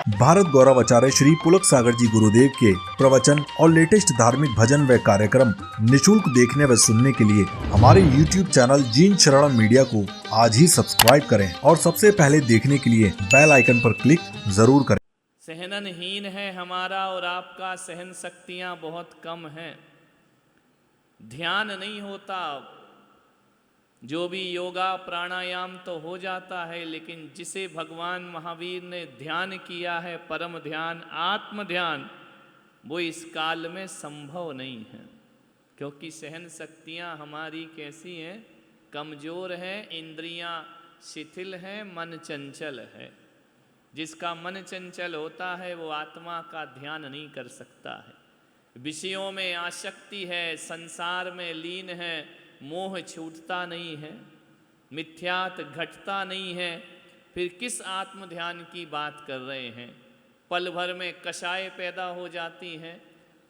भारत गौरव आचार्य श्री पुलक सागर जी गुरुदेव के प्रवचन और लेटेस्ट धार्मिक भजन व कार्यक्रम निशुल्क देखने व सुनने के लिए हमारे YouTube चैनल जीन शरणम मीडिया को आज ही सब्सक्राइब करें और सबसे पहले देखने के लिए बेल आइकन पर क्लिक जरूर करें। सहननहीन है हमारा और आपका, सहन शक्तियाँ बहुत कम हैं, ध्यान नहीं होता। जो भी योगा प्राणायाम तो हो जाता है, लेकिन जिसे भगवान महावीर ने ध्यान किया है, परम ध्यान, आत्म ध्यान, वो इस काल में संभव नहीं है। क्योंकि सहन शक्तियाँ हमारी कैसी हैं? कमज़ोर हैं, इंद्रियाँ शिथिल हैं, मन चंचल है। जिसका मन चंचल होता है वो आत्मा का ध्यान नहीं कर सकता है। विषयों में आसक्ति है, संसार में लीन है, मोह छूटता नहीं है, मिथ्यात घटता नहीं है, फिर किस आत्म ध्यान की बात कर रहे हैं? पल भर में कषाय पैदा हो जाती हैं,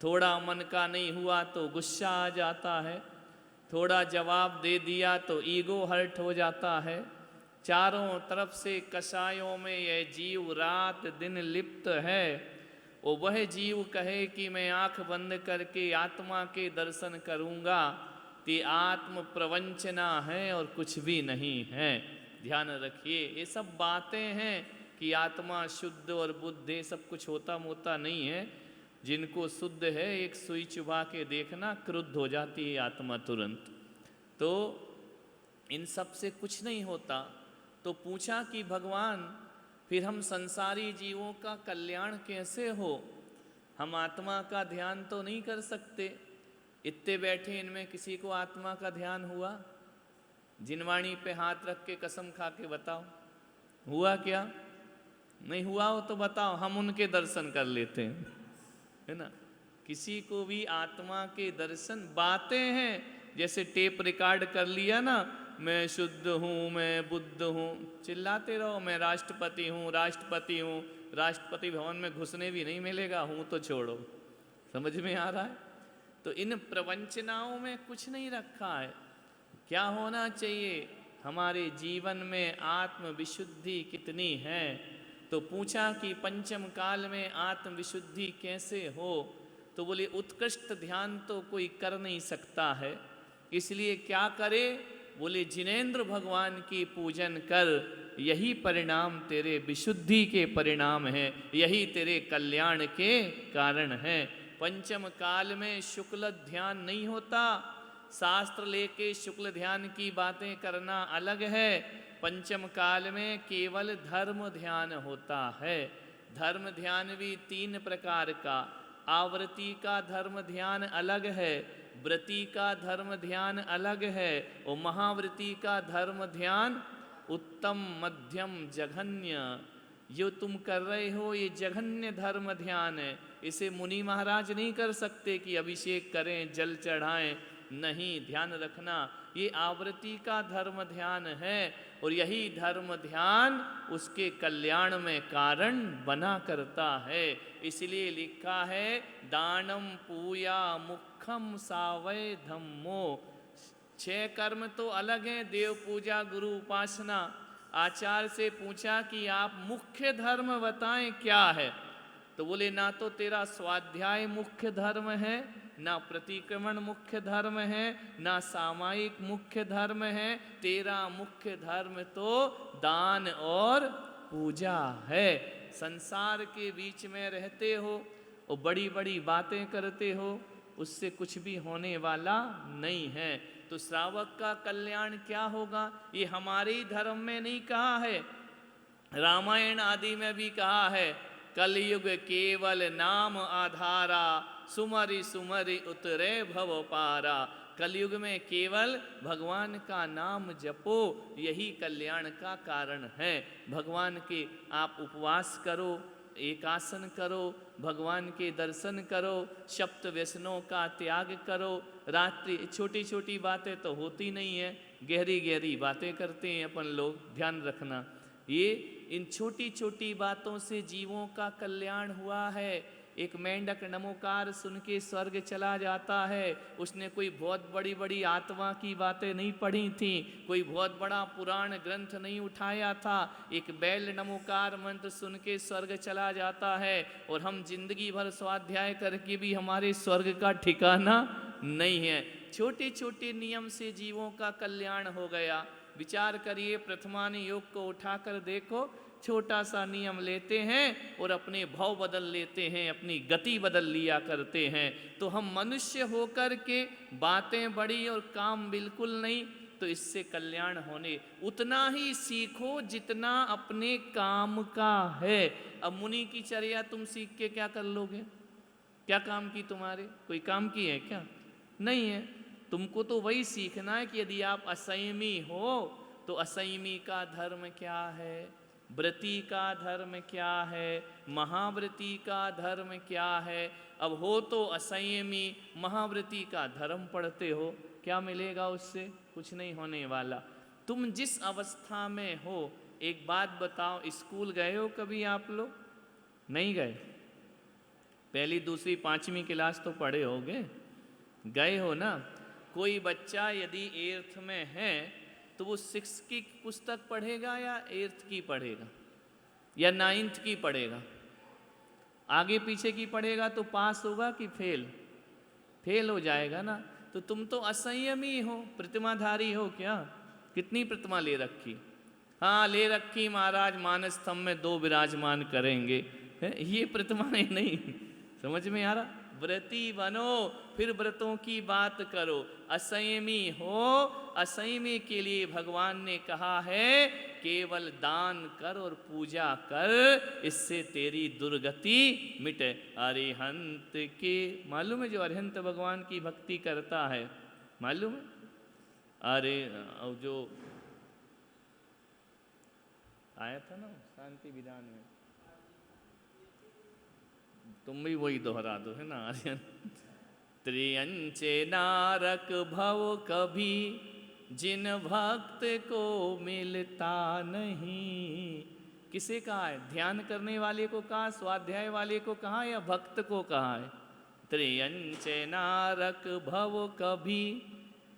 थोड़ा मन का नहीं हुआ तो गुस्सा आ जाता है, थोड़ा जवाब दे दिया तो ईगो हर्ट हो जाता है। चारों तरफ से कषायों में यह जीव रात दिन लिप्त है। और वह जीव कहे कि मैं आँख बंद करके आत्मा के दर्शन करूँगा, तो आत्म प्रवंचना है और कुछ भी नहीं है। ध्यान रखिए, ये सब बातें हैं कि आत्मा शुद्ध और बुद्ध, सब कुछ होता मोता नहीं है। जिनको शुद्ध है, एक सुई चुभा के देखना, क्रुद्ध हो जाती है आत्मा तुरंत। तो इन सब से कुछ नहीं होता। तो पूछा कि भगवान, फिर हम संसारी जीवों का कल्याण कैसे हो? हम आत्मा का ध्यान तो नहीं कर सकते। इतने बैठे इनमें किसी को आत्मा का ध्यान हुआ? जिनवाणी पे हाथ रख के कसम खा के बताओ, हुआ क्या? नहीं हुआ हो तो बताओ, हम उनके दर्शन कर लेते हैं, है ना। किसी को भी आत्मा के दर्शन, बातें हैं जैसे टेप रिकॉर्ड कर लिया ना, मैं शुद्ध हूँ, मैं बुद्ध हूँ, चिल्लाते रहो, मैं राष्ट्रपति हूँ, राष्ट्रपति हूँ। राष्ट्रपति भवन में घुसने भी नहीं मिलेगा, हूँ तो छोड़ो। समझ में आ रहा है? तो इन प्रवंचनाओं में कुछ नहीं रखा है। क्या होना चाहिए? हमारे जीवन में आत्म विशुद्धि कितनी है? तो पूछा कि पंचम काल में आत्म विशुद्धि कैसे हो? तो बोले उत्कृष्ट ध्यान तो कोई कर नहीं सकता है, इसलिए क्या करे? बोले जिनेंद्र भगवान की पूजन कर, यही परिणाम तेरे विशुद्धि के परिणाम है, यही तेरे कल्याण के कारण है। पंचम काल में शुक्ल ध्यान नहीं होता। शास्त्र लेके शुक्ल ध्यान की बातें करना अलग है। पंचम काल में केवल धर्म ध्यान होता है। धर्म ध्यान भी 3 प्रकार का। आवृत्ति का धर्म ध्यान अलग है, व्रति का धर्म ध्यान अलग है, और महाव्रति का धर्म ध्यान उत्तम मध्यम जघन्य। जो तुम कर रहे हो ये जघन्य धर्म ध्यान है। इसे मुनि महाराज नहीं कर सकते कि अभिषेक करें, जल चढ़ाएं। नहीं, ध्यान रखना, ये आवृत्ति का धर्म ध्यान है, और यही धर्म ध्यान उसके कल्याण में कारण बना करता है। इसलिए लिखा है, दानम पूया मुखम सावय धम्मो। 6 कर्म तो अलग हैं, देव पूजा, गुरु उपासना। आचार्य से पूछा कि आप मुख्य धर्म बताएं क्या है? तो बोले ना तो तेरा स्वाध्याय मुख्य धर्म है, ना प्रतिक्रमण मुख्य धर्म है, ना सामायिक मुख्य धर्म है। तेरा मुख्य धर्म तो दान और पूजा है। संसार के बीच में रहते हो और बड़ी बड़ी बातें करते हो, उससे कुछ भी होने वाला नहीं है। तो श्रावक का कल्याण क्या होगा? ये हमारे ही धर्म में नहीं कहा है, रामायण आदि में भी कहा है, कलयुग केवल नाम आधारा, सुमरि सुमरि उतरे भव पारा। कलयुग में केवल भगवान का नाम जपो, यही कल्याण का कारण है। भगवान के आप उपवास करो, एकासन करो, भगवान के दर्शन करो, सप्त व्यसनों का त्याग करो। रात्रि छोटी छोटी बातें तो होती नहीं है, गहरी गहरी बातें करते हैं अपन लोग, ध्यान रखना। ये इन छोटी छोटी बातों से जीवों का कल्याण हुआ है। एक मेंढक नमोकार सुन के स्वर्ग चला जाता है। उसने कोई बहुत बड़ी बड़ी आत्मा की बातें नहीं पढ़ी थी, कोई बहुत बड़ा पुराण ग्रंथ नहीं उठाया था। एक बैल नमोकार मंत्र सुन के स्वर्ग चला जाता है। और हम जिंदगी भर स्वाध्याय करके भी हमारे स्वर्ग का ठिकाना नहीं है। छोटे छोटे नियम से जीवों का कल्याण हो गया। विचार करिए, प्रथमान योग को उठाकर देखो, छोटा सा नियम लेते हैं और अपने भाव बदल लेते हैं, अपनी गति बदल लिया करते हैं। तो हम मनुष्य होकर के बातें बड़ी और काम बिल्कुल नहीं, तो इससे कल्याण होने उतना ही सीखो जितना अपने काम का है। अब मुनि की चर्या तुम सीख के क्या कर लोगे? क्या काम की तुम्हारे? कोई काम की है क्या? नहीं है। तुमको तो वही सीखना है कि यदि आप असंयमी हो तो असंयमी का धर्म क्या है, व्रती का धर्म क्या है, महाव्रती का धर्म क्या है। अब हो तो असंयमी, महाव्रती का धर्म पढ़ते हो, क्या मिलेगा उससे? कुछ नहीं होने वाला। तुम जिस अवस्था में हो, एक बात बताओ, स्कूल गए हो कभी आप लोग? नहीं गए? पहली दूसरी पांचवी क्लास तो पढ़े होगे, गए हो ना? कोई बच्चा यदि 8th में है तो वो 6 की पुस्तक पढ़ेगा या 8th की पढ़ेगा या 9th की पढ़ेगा? आगे पीछे की पढ़ेगा तो पास होगा कि फेल? फेल हो जाएगा ना। तो तुम तो असंयमी हो, प्रतिमाधारी हो क्या? कितनी प्रतिमा ले रखी? हाँ ले रखी महाराज, मानस स्तंभ में 2 विराजमान करेंगे, ये प्रतिमाएं नहीं। समझ में आ रहा? व्रती बनो, फिर व्रतों की बात करो। असंयमी हो, असंयमी के लिए भगवान ने कहा है केवल दान कर और पूजा कर, इससे तेरी दुर्गति मिटे। अरिहंत के, मालूम है जो अरिहंत भगवान की भक्ति करता है, मालूम है? अरे जो आया था ना शांति विधान में, तुम भी वही दोहरा दो, है ना? आर्यन त्रियंचे नारक भव कभी, जिन भक्त को मिलता नहीं। किसे कहा है? ध्यान करने वाले को कहा, स्वाध्याय वाले को कहा, या भक्त को कहा है? त्रियंचे नारक भव कभी,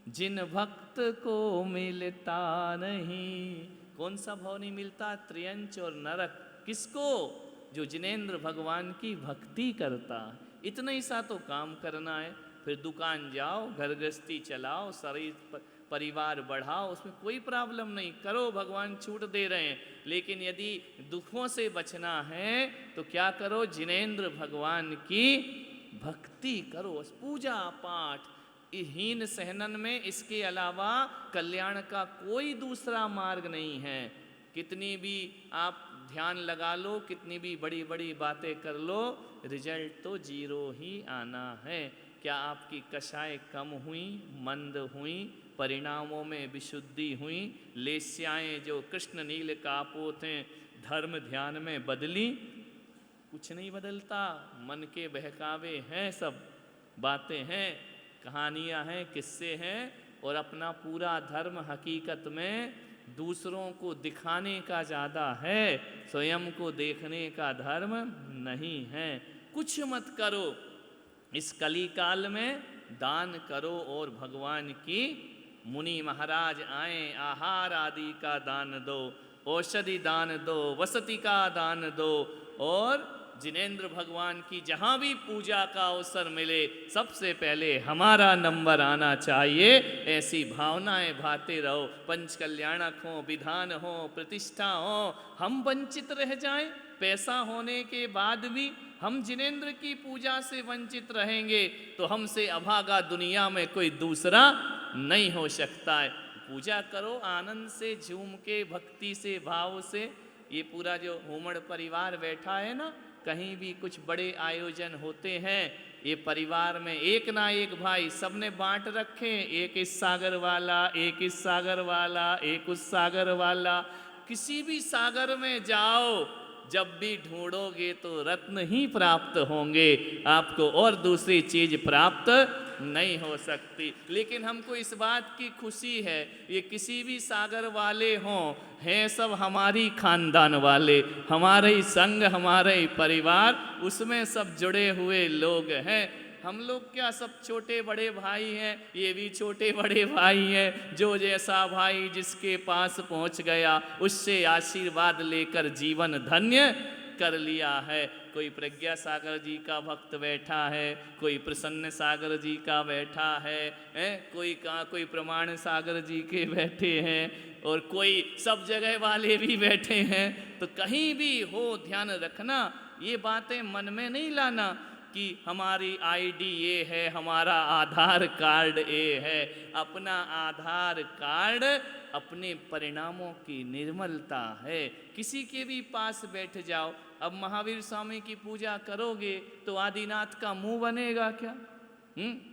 जिन भक्त को मिलता नहीं। कौन सा भाव नहीं मिलता? त्रियंच और नरक। किसको? जो जिनेंद्र भगवान की भक्ति करता। इतना ही सा तो काम करना है। फिर दुकान जाओ, घर गृहस्थी चलाओ, शरीर परिवार बढ़ाओ, उसमें कोई प्रॉब्लम नहीं, करो, भगवान छूट दे रहे हैं। लेकिन यदि दुखों से बचना है तो क्या करो? जिनेंद्र भगवान की भक्ति करो, पूजा पाठ। हीन सहनन में इसके अलावा कल्याण का कोई दूसरा मार्ग नहीं है। कितनी भी आप ध्यान लगा लो, कितनी भी बड़ी बड़ी बातें कर लो, रिजल्ट तो 0 ही आना है। क्या आपकी कषाय कम हुई, मंद हुई, परिणामों में विशुद्धि हुई, लेस्याएँ जो कृष्ण नील कापोत हैं धर्म ध्यान में बदली? कुछ नहीं बदलता। मन के बहकावे हैं, सब बातें हैं, कहानियाँ हैं, किस्से हैं, और अपना पूरा धर्म हकीकत में दूसरों को दिखाने का ज़्यादा है, स्वयं को देखने का धर्म नहीं है। कुछ मत करो, इस कली काल में दान करो और भगवान की, मुनि महाराज आए, आहार आदि का दान दो, औषधि दान दो, वसति का दान दो, और जिनेंद्र भगवान की जहाँ भी पूजा का अवसर मिले सबसे पहले हमारा नंबर आना चाहिए। ऐसी भावनाएं भाते रहो। पंच कल्याणक हो, विधान हो, प्रतिष्ठा हो, हम वंचित रह जाएं, पैसा होने के बाद भी हम जिनेंद्र की पूजा से वंचित रहेंगे तो हमसे अभागा दुनिया में कोई दूसरा नहीं हो सकता है। पूजा करो आनंद से, झूम के, भक्ति से, भाव से। ये पूरा जो हुमड़ परिवार बैठा है ना, कहीं भी कुछ बड़े आयोजन होते हैं, ये परिवार में एक ना एक भाई सबने बांट रखे, एक इस सागर वाला, एक इस सागर वाला, एक उस सागर वाला। किसी भी सागर में जाओ, जब भी ढूंढोगे तो रत्न ही प्राप्त होंगे, आपको और दूसरी चीज प्राप्त नहीं हो सकती। लेकिन हमको इस बात की खुशी है, ये किसी भी सागर वाले हों, हैं सब हमारी खानदान वाले, हमारे ही संग, हमारे ही परिवार, उसमें सब जुड़े हुए लोग हैं। हम लोग क्या सब छोटे बड़े भाई हैं, ये भी छोटे बड़े भाई हैं। जो जैसा भाई जिसके पास पहुंच गया, उससे आशीर्वाद लेकर जीवन धन्य कर लिया है। कोई प्रज्ञा सागर जी का भक्त बैठा है, कोई प्रसन्न सागर जी का बैठा है, कोई प्रमाण सागर जी के बैठे हैं, और कोई सब जगह वाले भी बैठे हैं। तो कहीं भी हो ध्यान रखना, ये बातें मन में नहीं लाना कि हमारी आईडी ये है, हमारा आधार कार्ड ये है। अपना आधार कार्ड अपने परिणामों की निर्मलता है। किसी के भी पास बैठ जाओ, अब महावीर स्वामी की पूजा करोगे तो आदिनाथ का मुंह बनेगा क्या?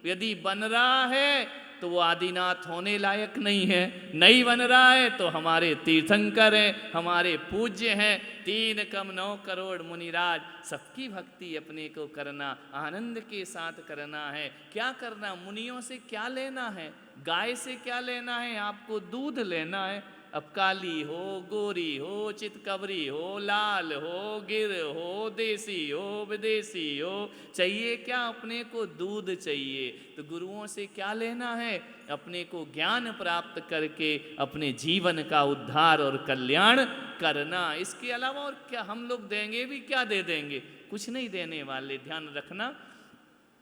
यदि बन रहा है तो वो आदिनाथ होने लायक नहीं है, नहीं बन रहा है तो हमारे तीर्थंकर हैं, हमारे पूज्य हैं। 3 कम 9 करोड़ मुनिराज, सबकी भक्ति अपने को करना, आनंद के साथ करना है। क्या करना? मुनियों से क्या लेना है, गाय से क्या लेना है? आपको दूध लेना है। अब काली हो, गोरी हो, चितकबरी हो, लाल हो, गिर हो, देसी हो, विदेशी हो, चाहिए क्या? अपने को दूध चाहिए। तो गुरुओं से क्या लेना है? अपने को ज्ञान प्राप्त करके अपने जीवन का उद्धार और कल्याण करना। इसके अलावा और क्या हम लोग देंगे? भी क्या दे देंगे? कुछ नहीं देने वाले। ध्यान रखना,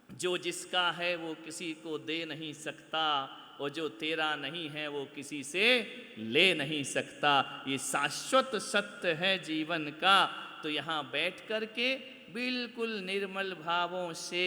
जो जिसका है वो किसी को दे नहीं सकता, और जो तेरा नहीं है वो किसी से ले नहीं सकता। ये शाश्वत सत्य है जीवन का। तो यहाँ बैठ कर के बिल्कुल निर्मल भावों से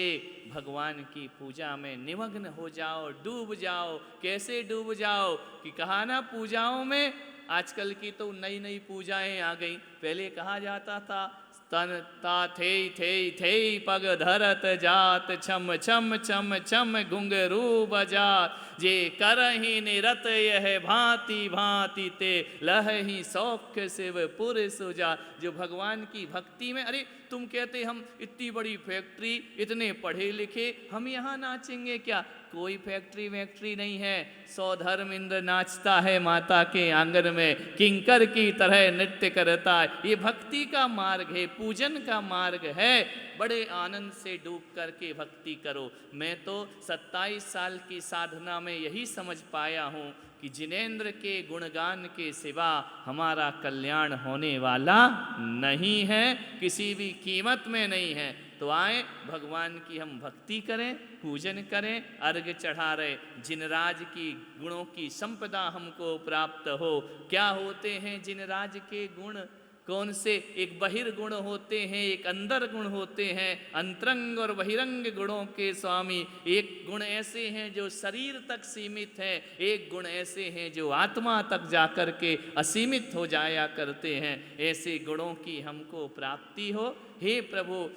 भगवान की पूजा में निमग्न हो जाओ, डूब जाओ। कैसे डूब जाओ कि कहा ना, पूजाओं में आजकल की तो नई नई पूजाएं आ गई। पहले कहा जाता था तन ता थे थे थे पग धरत जात, छम छम छम छम घुंघरू बजात, जे करहि निरत यह भांति भांति ते लहहि सौख्य शिव पुर सुजा। जो भगवान की भक्ति में, अरे तुम कहते हम इतनी बड़ी फैक्ट्री, इतने पढ़े लिखे, हम यहाँ नाचेंगे क्या? कोई फैक्ट्री वैक्ट्री नहीं है। 100 धर्मेंद्र नाचता है माता के आंगन में, किंकर की तरह नृत्य करता है। ये भक्ति का मार्ग है, पूजन का मार्ग है। बड़े आनंद से डूब करके भक्ति करो। मैं तो 27 साल की साधना में यही समझ पाया हूँ कि जिनेंद्र के गुणगान के सिवा हमारा कल्याण होने वाला नहीं है, किसी भी कीमत में नहीं है। तो आए भगवान की हम भक्ति करें, पूजन करें, अर्घ चढ़ा रहे। जिनराज की गुणों की संपदा हमको प्राप्त हो। क्या होते हैं जिनराज के गुण? कौन से? एक बहिर्गुण होते हैं, एक अंदर गुण होते हैं। अंतरंग और बहिरंग गुणों के स्वामी। एक गुण ऐसे हैं जो शरीर तक सीमित हैं, एक गुण ऐसे हैं जो आत्मा तक जाकर के असीमित हो जाया करते हैं। ऐसे गुणों की हमको प्राप्ति हो। हे प्रभु,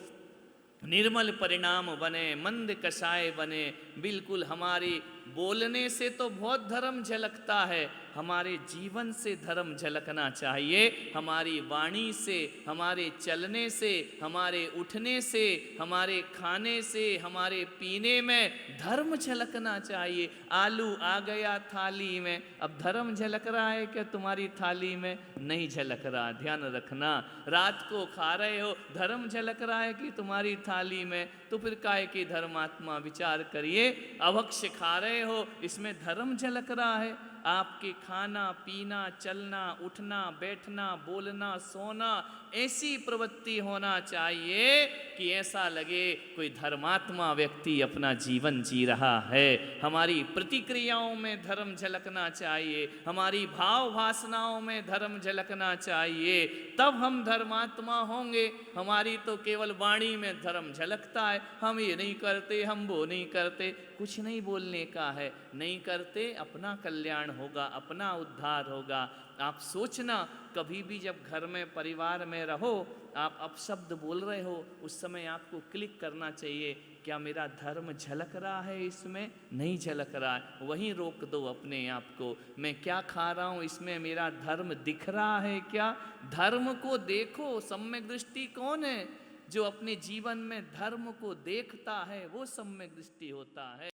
निर्मल परिणाम बने, मंद कषाय बने। बिल्कुल हमारी बोलने से तो बहुत धर्म झलकता है, हमारे जीवन से धर्म झलकना चाहिए। हमारी वाणी से, हमारे चलने से, हमारे उठने से, हमारे खाने से, हमारे पीने में धर्म झलकना चाहिए। आलू आ गया थाली में, अब धर्म झलक रहा है क्या तुम्हारी थाली में? नहीं झलक रहा। ध्यान रखना, रात को खा रहे हो, धर्म झलक रहा है कि तुम्हारी थाली में? तो फिर काय की धर्मात्मा विचार करिए। अभक्ष्य खा रहे हो, इसमें धर्म झलक रहा है। आपके खाना पीना, चलना उठना, बैठना, बोलना, सोना, ऐसी प्रवृत्ति होना चाहिए कि ऐसा लगे कोई धर्मात्मा व्यक्ति अपना जीवन जी रहा है। हमारी प्रतिक्रियाओं में धर्म झलकना चाहिए, हमारी भाव भासनाओं में धर्म झलकना चाहिए, तब हम धर्मात्मा होंगे। हमारी तो केवल वाणी में धर्म झलकता है, हम ये नहीं करते, हम वो नहीं करते। कुछ नहीं बोलने का है, नहीं करते अपना कल्याण होगा, अपना उद्धार होगा। आप सोचना, कभी भी जब घर में परिवार में रहो, आप अपशब्द बोल रहे हो, उस समय आपको क्लिक करना चाहिए क्या मेरा धर्म झलक रहा है इसमें? नहीं झलक रहा है। वहीं रोक दो अपने आप को, मैं क्या खा रहा हूँ इसमें मेरा धर्म दिख रहा है क्या? धर्म को देखो। सम्यक दृष्टि कौन है? जो अपने जीवन में धर्म को देखता है वो सम्यक दृष्टि होता है।